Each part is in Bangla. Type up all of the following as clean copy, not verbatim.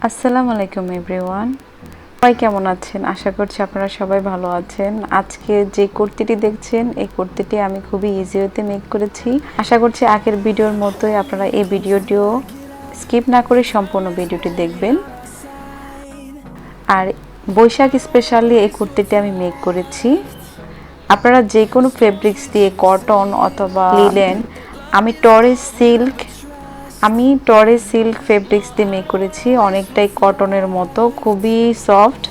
আসসালামু আলাইকুম এভরিওয়ান, সবাই কেমন আছেন? আশা করছি আপনারা সবাই ভালো আছেন। আজকে যে কুর্তিটি দেখছেন এই কুর্তিটি আমি খুবই ইজি ওয়েতে মেক করেছি। আশা করছি আগের ভিডিওর মতোই আপনারা এই ভিডিওটিও স্কিপ না করে সম্পূর্ণ ভিডিওটি দেখবেন। আর বৈশাখ স্পেশালি এই কুর্তিটি আমি মেক করেছি। আপনারা যে কোনো ফেব্রিক্স দিয়ে, কটন অথবা লিনেন, আমি টরেস সিল্ক ফেব্রিক্স দিয়ে মেক করেছি, অনেকটাই কটনের মতো, খুবই সফট।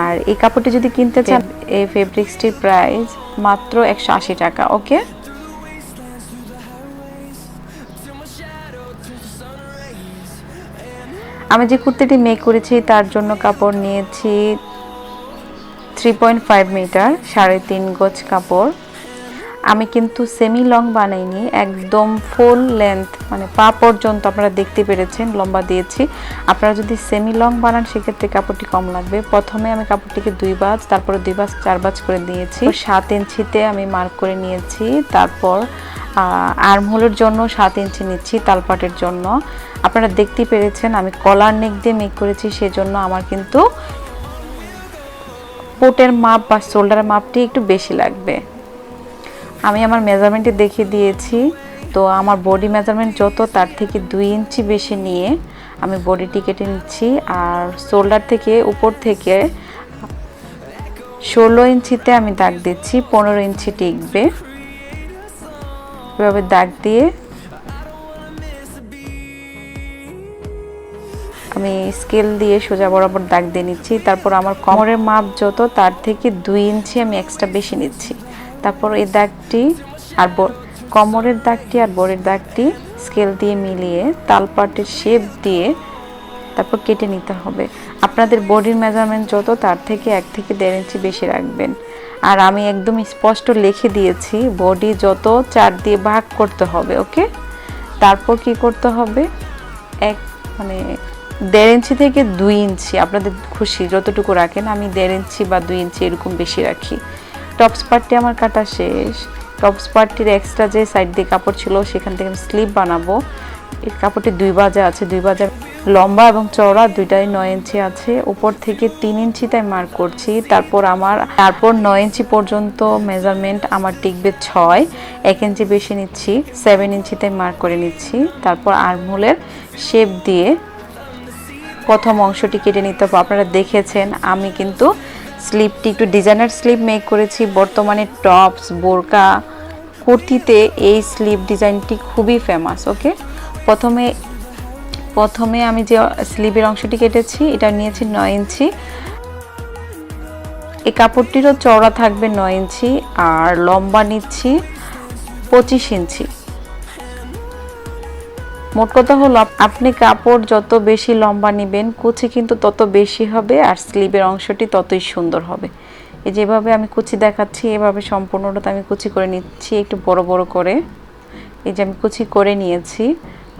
আর এই কাপড়টি যদি কিনতে চান এই ফেব্রিক্সটির প্রাইস মাত্র 180 টাকা। ওকে, আমি যে কুর্তিটি মেক করেছি তার জন্য কাপড় নিয়েছি 3.5 মিটার, 3.5 গজ কাপড়। আমি কিন্তু সেমি লং বানাইনি, একদম ফুল লেন্থ মানে পা পর্যন্ত আপনারা দেখতে পেরেছেন লম্বা দিয়েছি। আপনারা যদি সেমি লং বানান সেক্ষেত্রে কাপড়টি কম লাগবে। প্রথমে আমি কাপড়টিকে 2 ভাঁজ, তারপরে 2 ভাঁজ 4 ভাঁজ করে দিয়েছি। 7 ইঞ্চিতে আমি মার্ক করে নিয়েছি। তারপর আর্মহোলের জন্য 7 ইঞ্চি নিচ্ছি, তালপাটের জন্য। আপনারা দেখতে পেরেছেন আমি কলার নেক দিয়ে মেক করেছি, সেজন্য আমার কিন্তু পোটের মাপ বা শোল্ডারের মাপটি একটু বেশি লাগবে। আমি আমার মেজারমেন্টে দেখিয়ে দিয়েছি, তো আমার বডি মেজারমেন্ট যত তার থেকে 2 ইঞ্চি বেশি নিয়ে আমি বডিটি কেটে নিচ্ছি। আর শোল্ডার থেকে উপর থেকে 16 ইঞ্চিতে আমি দাগ দিচ্ছি, 15 ইঞ্চি টিকবে। এভাবে দাগ দিয়ে আমি স্কেল দিয়ে সোজা বরাবর দাগ দিয়ে নিচ্ছি। তারপর আমার কোমরের মাপ যত তার থেকে 2 ইঞ্চি আমি এক্সট্রা বেশি নিচ্ছি। তারপর এই দাগটি আর কোমরের দাগটি আর বডির দাগটি স্কেল দিয়ে মিলিয়ে তালপাটের শেপ দিয়ে তারপর কেটে নিতে হবে। আপনাদের বডির মেজারমেন্ট যত তার থেকে 1 থেকে 1.5 ইঞ্চি বেশি রাখবেন। আর আমি একদম স্পষ্ট লিখে দিয়েছি বডি যত 4 দিয়ে ভাগ করতে হবে। ওকে, তারপর কি করতে হবে, মানে 1.5 ইঞ্চি থেকে 2 ইঞ্চি আপনাদের খুশি যতটুকু রাখেন। আমি 1.5 ইঞ্চি বা 2 ইঞ্চি এরকম বেশি রাখি। টপস পার্টটি আমার কাটা শেষ। টপস পার্টটির এক্সট্রা যে সাইড দিয়ে কাপড় ছিল সেখান থেকে আমি স্লিপ বানাবো। এই কাপড়টি 2 ভাঁজা আছে, 2 ভাঁজা লম্বা এবং চওড়া দুইটাই 9 ইঞ্চি আছে। উপর থেকে 3 ইঞ্চিতে মার্ক করছি। তারপর 9 ইঞ্চি পর্যন্ত মেজারমেন্ট আমার টিকবে 6, 1 ইঞ্চি বেশি নিচ্ছি, 7 ইঞ্চিতে মার্ক করে নিচ্ছি। তারপর আর্মহোলের শেপ দিয়ে প্রথম অংশটি কেটে নিতে হবে। আপনারা দেখেছেন আমি কিন্তু স্লিপটি একটু ডিজাইনার স্লিপ মেক করেছি। বর্তমানে টপস, বোরকা, কুর্তিতে এই স্লিপ ডিজাইনটি খুবই ফেমাস। ওকে, প্রথমে আমি যে স্লিভের অংশটি কেটেছি এটা নিয়েছি 9 ইঞ্চি। এই কাপড়টিরও চওড়া থাকবে 9 ইঞ্চি আর লম্বা নিচ্ছি 25 ইঞ্চি। মোট কথা হলো আপনি কাপড় যত বেশি লম্বা নেবেন কুচি কিন্তু তত বেশি হবে আর স্লিভের অংশটি ততই সুন্দর হবে। এই যেভাবে আমি কুচি দেখাচ্ছি এভাবে সম্পূর্ণটা আমি কুচি করে নিচ্ছি একটু বড় বড় করে। এই যে আমি কুচি করে নিয়েছি।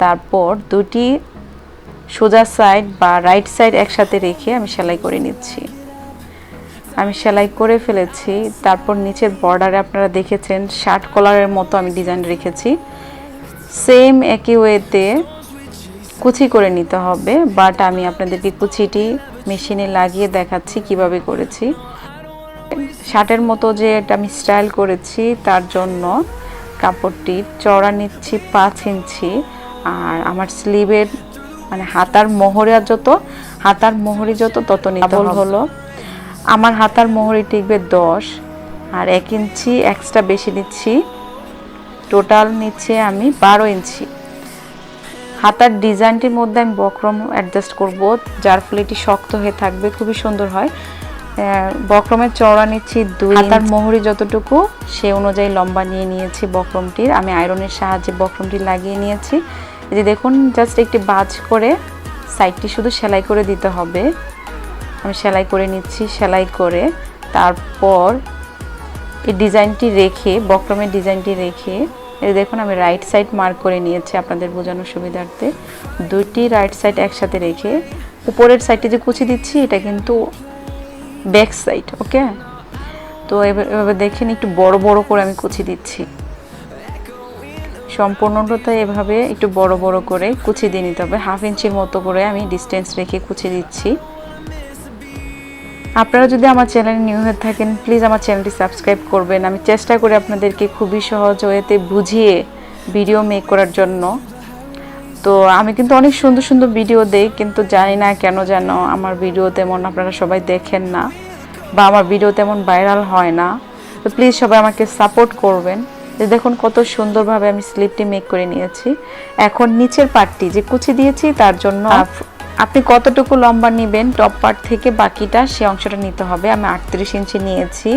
তারপর দুটি সোজা সাইড বা রাইট সাইড একসাথে রেখে আমি সেলাই করে নিচ্ছি। আমি সেলাই করে ফেলেছি। তারপর নিচের বর্ডারে আপনারা দেখেছেন শার্ট কলারের মতো আমি ডিজাইন রেখেছি। সেম একই ওয়েতে কুচি করে নিতে হবে, বাট আমি আপনাদেরকে কুচিটি মেশিনে লাগিয়ে দেখাচ্ছি কিভাবে করেছি। শার্টের মতো যে এটা আমি স্টাইল করেছি তার জন্য কাপড়টির চওড়া নিচ্ছি 5 ইঞ্চি। আর আমার স্লিভের মানে হাতার মোহরি যত তত নিতে হলো। আমার হাতার মোহরি টিকবে 10 আর 1 ইঞ্চি এক্সট্রা বেশি নিচ্ছি, টোটাল নিচ্ছে আমি 12 ইঞ্চি। হাতার ডিজাইনটির মধ্যে আমি বক্রম অ্যাডজাস্ট করব, যার ফলে এটি শক্ত হয়ে থাকবে, খুবই সুন্দর হয়। বক্রমের চওড়া নিচ্ছি 2 ইঞ্চি। হাতার মোহরি যতটুকু সে অনুযায়ী লম্বা নিয়ে নিয়েছি বক্রমটির। আমি আয়রনের সাহায্যে বক্রমটি লাগিয়ে নিয়েছি। এই যে দেখুন, জাস্ট একটি ভাঁজ করে সাইডটি শুধু সেলাই করে দিতে হবে। আমি সেলাই করে নিচ্ছি। সেলাই করে তারপর এই ডিজাইনটি রেখে, বক্রমের ডিজাইনটি রেখে, এই দেখুন আমি রাইট সাইড মার্ক করে নিয়েছি আপনাদের বোঝানোর সুবিধার্থে। দুইটি রাইট সাইড একসাথে রেখে উপরের সাইডটি যে কুচি দিচ্ছি এটা কিন্তু ব্যাক সাইড। ওকে, তো এভাবে দেখেন একটু বড় বড় করে আমি কুচি দিচ্ছি। সম্পূর্ণটা এভাবে একটু বড় বড় করে কুচি দিয়ে নিতে হবে। 1/2 ইঞ্চির মতো করে আমি ডিস্টেন্স রেখে কুচি দিচ্ছি। আপনারা যদি আমার চ্যানেলে নিউ হয়ে থাকেন প্লিজ আমার চ্যানেলটি সাবস্ক্রাইব করবেন। আমি চেষ্টা করি আপনাদেরকে খুবই সহজ ওয়েতে বুঝিয়ে ভিডিও মেক করার জন্য। তো আমি কিন্তু অনেক সুন্দর সুন্দর ভিডিও দেই, কিন্তু জানি না কেন যেন আমার ভিডিও তেমন আপনারা সবাই দেখেন না বা আমার ভিডিও তেমন ভাইরাল হয় না। তো প্লিজ সবাই আমাকে সাপোর্ট করবেন। দেখুন কত সুন্দরভাবে আমি স্লিপটি মেক করে নিয়েছি। এখন নিচের পার্টটি যে কুচি দিয়েছি তার জন্য আপনি কতটুকু লম্বা নেবেন টপ পার্ট থেকে বাকিটা সেই অংশটা নিতে হবে। আমি 38 ইঞ্চি নিয়েছি।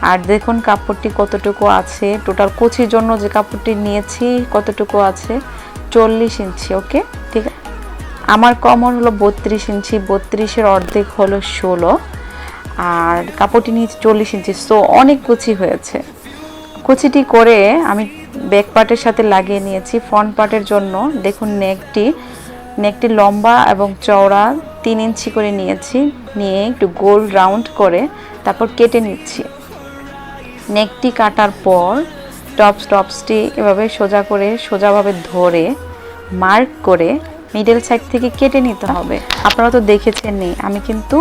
আর দেখুন কাপড়টি কতটুকু আছে, টোটাল কুচির জন্য যে কাপড়টি নিয়েছি কতটুকু আছে, 40 ইঞ্চি। ওকে, ঠিক আছে। আমার কমর হলো 32 ইঞ্চি, 32-এর অর্ধেক হলো 16, আর কাপড়টি নিয়েছি 40 ইঞ্চি। সো অনেক কুচি হয়েছে। কুচিটি করে আমি ব্যাক পার্টের সাথে লাগিয়ে নিয়েছি। ফ্রন্ট পার্টের জন্য দেখুন নেকটি লম্বা এবং চওড়া 3 ইঞ্চি করে নিয়েছি, নিয়ে একটু গোল রাউন্ড করে তারপর কেটে নিচ্ছি। নেকটি কাটার পর টপসটি এভাবে সোজাভাবে ধরে মার্ক করে মিডল সাইড থেকে কেটে নিতে হবে। আপনারা তো দেখেছেনই আমি কিন্তু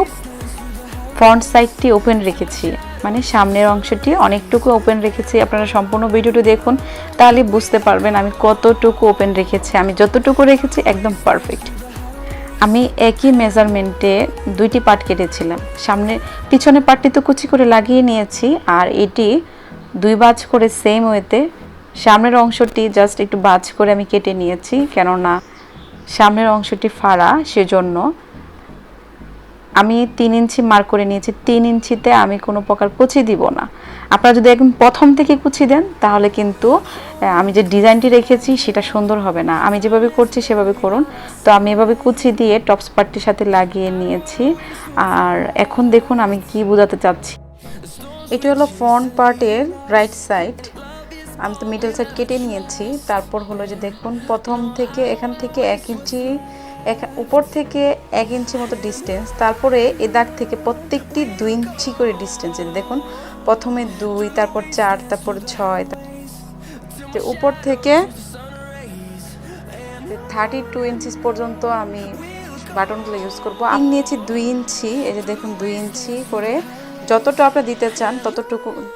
ফ্রন্ট সাইডটি ওপেন রেখেছি, মানে সামনের অংশটি অনেকটুকু ওপেন রেখেছি। আপনারা সম্পূর্ণ ভিডিওটি দেখুন, তাহলে বুঝতে পারবেন আমি কতটুকু ওপেন রেখেছি। আমি যতটুকু রেখেছি একদম পারফেক্ট। আমি একই মেজারমেন্টে 2টি পার্ট কেটেছিলাম। পিছনের পার্টটি তো কুচি করে লাগিয়ে নিয়েছি, আর এটি 2 ভাঁজ করে সেম ওয়েতে সামনের অংশটি জাস্ট একটু ভাঁজ করে আমি কেটে নিয়েছি, কেননা সামনের অংশটি ফাড়া, সেজন্য আমি 3 ইঞ্চি মার্ক করে নিয়েছি। 3 ইঞ্চিতে আমি কোনো প্রকার কুচি দিব না। আপনারা যদি একদম প্রথম থেকে কুচি দেন তাহলে কিন্তু আমি যে ডিজাইনটি রেখেছি সেটা সুন্দর হবে না। আমি যেভাবে করছি সেভাবে করুন। তো আমি এভাবে কুচি দিয়ে টপস পার্টটির সাথে লাগিয়ে নিয়েছি। আর এখন দেখুন আমি কি বোঝাতে চাচ্ছি। এটি হলো ফ্রন্ট পার্টের রাইট সাইড। আমি তো মিডল সাইড কেটে নিয়েছি। তারপর হলো যে দেখুন প্রথম থেকে এখান থেকে 1 ইঞ্চি, উপর থেকে 1 ইঞ্চি মতো ডিস্টেন্স, তারপরে এ দাগ থেকে প্রত্যেকটি 2 ইঞ্চি করে ডিস্টেন্স। দেখুন প্রথমে 2, তারপর 4, তারপর 6, তো উপর থেকে 32 ইঞ্চি পর্যন্ত আমি বাটনগুলো ইউজ করব। আমি নিয়েছি 2 ইঞ্চি, এই যে দেখুন 2 ইঞ্চি করে যতটা আপনারা দিতে চান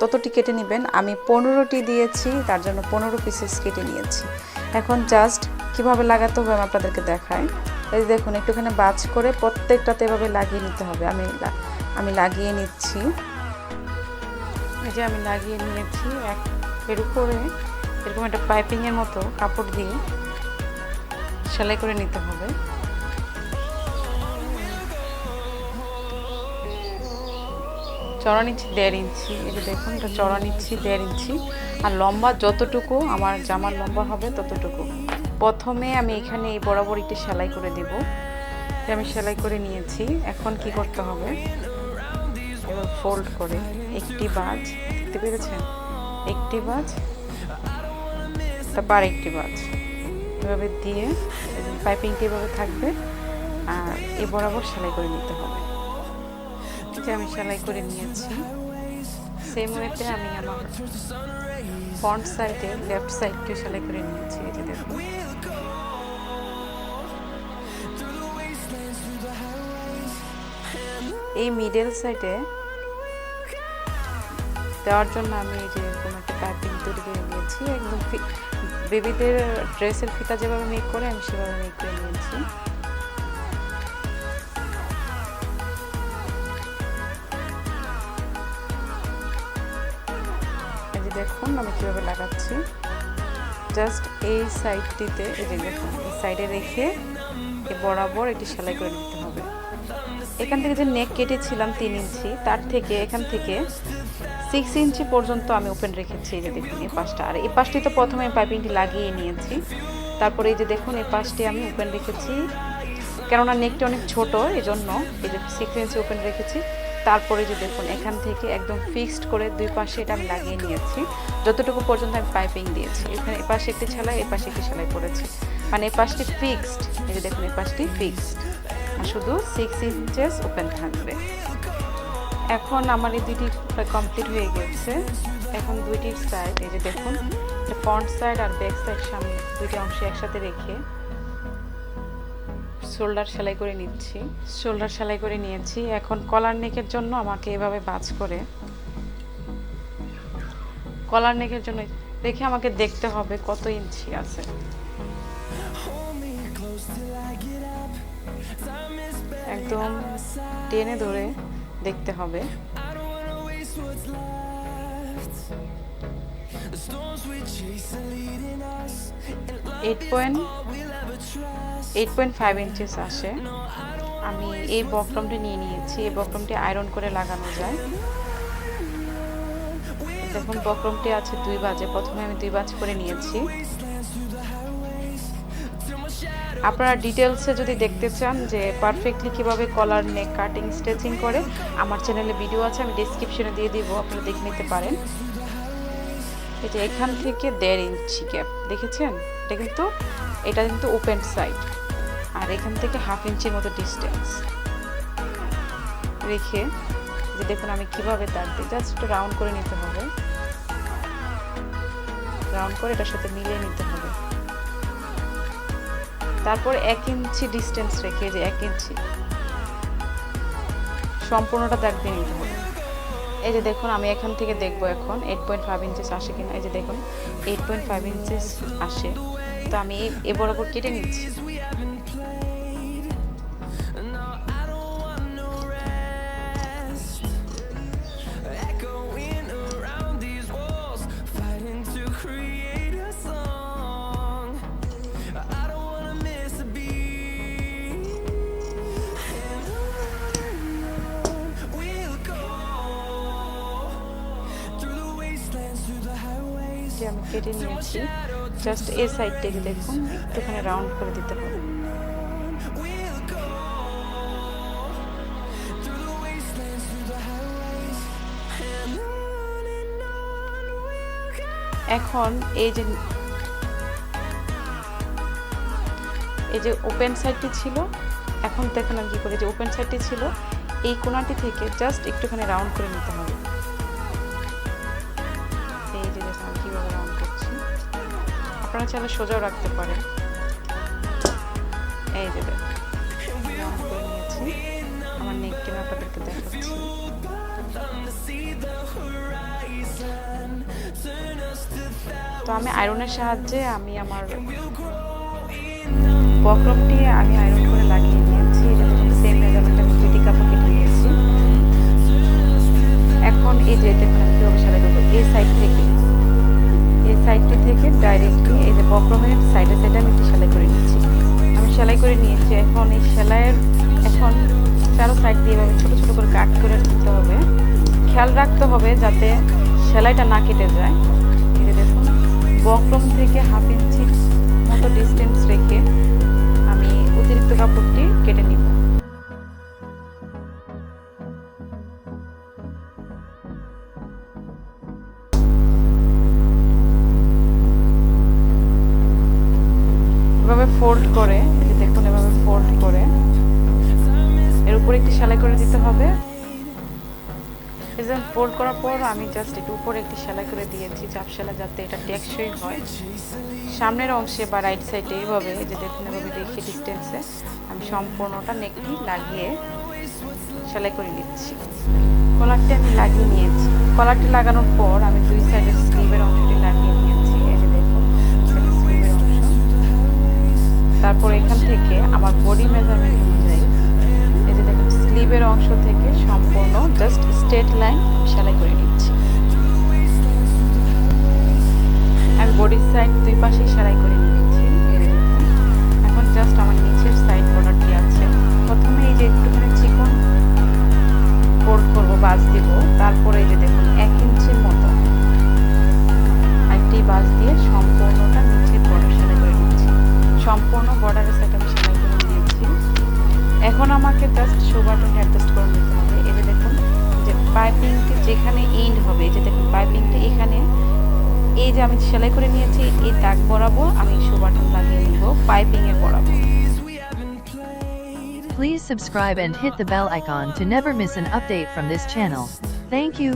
ততটি কেটে নেবেন। আমি 15টি দিয়েছি, তার জন্য 15 পিসেস কেটে নিয়েছি। এখন জাস্ট কিভাবে লাগাতে হবে আমি আপনাদেরকে দেখাই। এই দেখুন একটুখানি ভাঁজ করে প্রত্যেকটাতে এভাবে লাগিয়ে নিতে হবে। আমি লাগিয়ে নিচ্ছি। এই যে আমি লাগিয়ে নিয়েছি। এর উপরে এরকম একটা পাইপিংয়ের মতো কাপড় দিয়ে সেলাই করে নিতে হবে। চড়া নিচ্ছি 1.5 ইঞ্চি। এই যে দেখুন এটা চড়া নিচ্ছি 1.5 ইঞ্চি, আর লম্বা যতটুকু আমার জামার লম্বা হবে ততটুকু। প্রথমে আমি এখানে এই বরাবর একটি সেলাই করে দেব। আমি সেলাই করে নিয়েছি। এখন কি করতে হবে, এবার ফোল্ড করে একটি ভাঁজ, দেখতে পেরেছেন, একটি ভাঁজ, তারপর একটি ভাঁজ, এভাবে দিয়ে পাইপিংটি এভাবে থাকবে, আর এই বরাবর সেলাই করে নিতে হবে। আমি সেলাই করে নিয়েছি। সেম ওয়েতে আমি আমার ফ্রন্ট সাইডে লেফট সাইডটিও সেলাই করে নিয়েছি। এই যে দেখুন এই মিডল সাইডে দেওয়ার জন্য আমি এই যে এরকম একটা পাইপিং তৈরি করে নিয়েছি। একদম বেবিদের ড্রেসের ফিতা যেভাবে মেক করে আমি সেভাবে মেক করে নিয়েছি। দেখুন আমি কিভাবে লাগাচ্ছি। জাস্ট এই সাইডটিতে এই যে দেখুন এই সাইডে রেখে এই বরাবর এটি সেলাই করে নিতে হবে। এখান থেকে যে নেক কেটেছিলাম 3 ইঞ্চি, তার থেকে এখান থেকে 6 ইঞ্চি পর্যন্ত আমি ওপেন রেখেছি। এই যে দেখুন এই পাশটা, আর এই পাশটি তো প্রথমে পাইপিংটি লাগিয়ে নিয়েছি। তারপরে এই যে দেখুন এই পাশটি আমি ওপেন রেখেছি, কেননা নেকটি অনেক ছোট, এই জন্য এই যে 6 ইঞ্চি ওপেন রেখেছি। তারপরে যে দেখুন এখান থেকে একদম ফিক্সড করে 2 পাশে এটা আমি লাগিয়ে নিয়েছি, যতটুকু পর্যন্ত আমি পাইপিং দিয়েছি। এখানে এই পাশে একটি সেলাই, এই পাশে একটি সেলাই করেছি, মানে এই পাশটি ফিক্সড। এই যে দেখুন এই পাশটি ফিক্সড, আর শুধু 6 ইঞ্চেস ওপেন থাকবে। এখন আমার এই দুইটি কমপ্লিট হয়ে গেছে। এখন দুইটির সাইড এই যে দেখুন ফ্রন্ট সাইড আর ব্যাক সাইড সামনে দুইটা অংশ একসাথে রেখে শোল্ডার সেলাই করে নিচ্ছি। শোল্ডার সেলাই করে নিয়েছি। এখন কলার নেকের জন্য আমাকে এভাবে ভাঁজ করে কলার নেকের জন্য দেখে আমাকে দেখতে হবে কত ইঞ্চি আছে। একদম টেনে ধরে দেখতে হবে। 8.5 ইঞ্চিস আসে। আমি এই বক্রমটি নিয়ে নিয়েছি। এই বক্রমটি আয়রন করে লাগানো যায়। দেখুন বক্রমটি আছে 2 ভাঁজে। প্রথমে আমি 2 ভাঁজ করে নিয়েছি। আপনারা ডিটেলসে যদি দেখতে চান যে পারফেক্টলি কিভাবে কলার নেক কাটিং স্টিচিং করে, আমার চ্যানেলে ভিডিও আছে, আমি ডেসক্রিপশনে দিয়ে দিব, আপনারা দেখে নিতে পারেন। এই যে এখান থেকে 1.5 ইঞ্চি গ্যাপ দেখেছেন, এটা কিন্তু ওপেন সাইড, আর এখান থেকে 1/2 ইঞ্চির মতো ডিস্টেন্স রেখে যে দেখুন আমি কিভাবে দাগ দিই। জাস্ট একটু রাউন্ড করে নিতে হবে, রাউন্ড করে এটার সাথে মিলিয়ে নিতে হবে। তারপর 1 ইঞ্চি ডিস্টেন্স রেখে যে 1 ইঞ্চি সম্পূর্ণটা দাগ দিয়ে নিতে হবে। এই যে দেখুন আমি এখান থেকে দেখবো এখন 8.5 ইঞ্চিস আসে কিনা। এই যে দেখুন 8.5 ইঞ্চিস আসে, তো আমি এই বরাবর কেটে নিচ্ছি। আমি কেটে নিয়েছি। জাস্ট এই সাইড থেকে দেখুন একটুখানি রাউন্ড করে দিতে হবে। এখন এই যে ওপেন সাইডটি ছিল, এখন দেখুন আমি কি করে, যে ওপেন সাইডটি ছিল এই কোণাটি থেকে জাস্ট একটুখানি রাউন্ড করে নিতে হবে। এই যে দেখুন আমি কিভাবে রাউন্ড করছি, আপনারা চাইলে সোজাও রাখতে পারেন। এই যে দেখুন রাউন্ড করে নিয়েছি। আমার নেকটি আমি আপনাদেরকে দেখাচ্ছি। তো আমি আয়রনের সাহায্যে আমি আমার বক্রমটি আমি আয়রন করে লাগিয়ে নিয়েছি। এটা দেখুন সেম মেজারমেন্টে আমি 2টি কাপড় কেটে নিয়েছি। এখন এই যে দেখুন আমি কীভাবে সেলাই করবো। এই সাইডটি থেকে ডাইরেক্টলি এই যে বক্রমের সাইডে আমি একটু সেলাই করে নিচ্ছি। আমি সেলাই করে নিয়েছি। এখন এই সেলাইয়ের চারো সাইড দিয়ে এভাবে ছোটো ছোটো করে কাট করে দিতে হবে। খেয়াল রাখতে হবে যাতে সেলাইটা না কেটে যায়। এই যে দেখুন বক্রম থেকে 1/2 ইঞ্চির মতো ডিস্টেন্স রেখে আমি অতিরিক্ত কাপড়টি কেটে নিব। এভাবে ফোল্ড করে, এই যে দেখুন এভাবে ফোল্ড করে এর উপরে একটি সেলাই করে দিতে হবে। এই যে ফোল্ড করার পর আমি জাস্ট একটু উপরে একটি সেলাই করে দিয়েছি, চাপ সেলাই, যাতে এটা টেকসই হয়। সামনের অংশে বা রাইট সাইডে এইভাবে এই যে দেখুন এভাবে রেখে ডিস্টেন্সে আমি সম্পূর্ণটা নেকটি লাগিয়ে সেলাই করে নিচ্ছি। কলারটি আমি লাগিয়ে নিয়েছি। কলারটি লাগানোর পর আমি 2 সাইডের স্লিভের অংশটি লাগিয়ে নিয়েছি। এই যে দেখুন স্লিভের অংশ। তারপর এখান থেকে আমার বডি মেজারমেন্ট অনুযায়ী এই যে দেখুন স্লিভের অংশ থেকে সম্পূর্ণ জাস্ট স্ট্রেট লাইন সেলাই করে নিচ্ছি। আমি বডির সাইড 2 পাশেই সেলাই করে নিয়েছি। এখন জাস্ট আমার নিচের সাইড বর্ডারটি আছে। প্রথমে এই যে একটুখানি চিকন ফোল্ড করবো, বাজ দিব। তারপরে এই যে দেখুন 1 ইঞ্চির মতো একটি বাজ দিয়ে সম্পূর্ণটা নিচের বর্ডার সেলাই করে নিচ্ছি। সম্পূর্ণ বর্ডারের সাইড আমি সেলাই করে নিয়েছি। এখন আমাকে জাস্ট শো বাটনটা অ্যাডজাস্ট করে নিতে হবে। এই যে দেখুন যে পাইপিংটি যেখানে এন্ড হবে, এই যে দেখুন পাইপিংটি এখানে এই যে আমি সেলাই করে নিয়েছি, এই দাগ বরাবর আমি শো বাটন লাগিয়ে নিব পাইপিং এর বরাবর। Please subscribe and hit the bell icon to never miss an update from this channel. Thank you.